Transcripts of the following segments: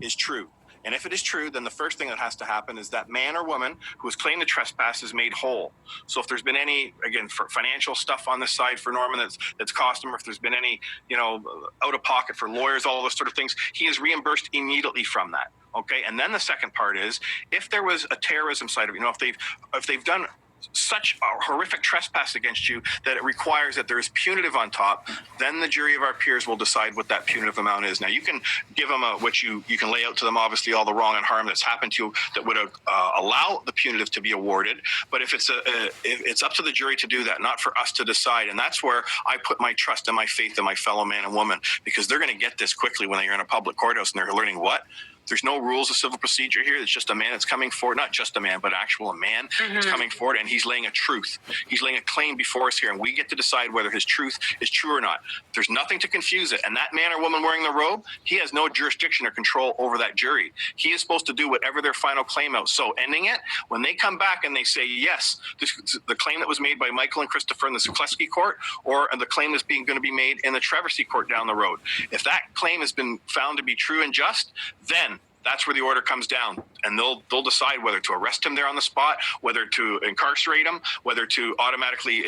is true. And if it is true, then the first thing that has to happen is that man or woman who has claimed the trespass is made whole. So if there's been any, again, for financial stuff on this side for Norman that's cost him, or if there's been any, out of pocket for lawyers, all those sort of things, he is reimbursed immediately from that. Okay, and then the second part is if there was a terrorism side of it, if they've done such a horrific trespass against you that it requires that there is punitive on top, then the jury of our peers will decide what that punitive amount is. Now, you can give them you can lay out to them, obviously, all the wrong and harm that's happened to you that would allow the punitive to be awarded. But if it's up to the jury to do that, not for us to decide. And that's where I put my trust and my faith in my fellow man and woman, because they're going to get this quickly when they're in a public courthouse and they're learning what? There's no rules of civil procedure here. It's just a man that's coming forward, not just a man, but a man that's coming forward, and he's laying a truth. He's laying a claim before us here, and we get to decide whether his truth is true or not. There's nothing to confuse it. And that man or woman wearing the robe, he has no jurisdiction or control over that jury. He is supposed to do whatever their final claim out. So ending it, when they come back and they say, yes, the claim that was made by Michael and Christopher in the Sukleski court, or the claim that's going to be made in the Traversey court down the road, if that claim has been found to be true and just, then that's where the order comes down, and they'll decide whether to arrest him there on the spot, whether to incarcerate him, whether to automatically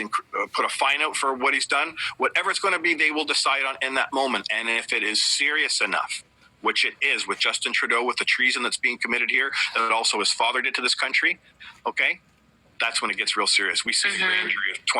put a fine out for what he's done. Whatever it's going to be, they will decide on in that moment. And if it is serious enough, which it is with Justin Trudeau, with the treason that's being committed here, that also his father did to this country, okay, that's when it gets real serious. We see a grand jury of 20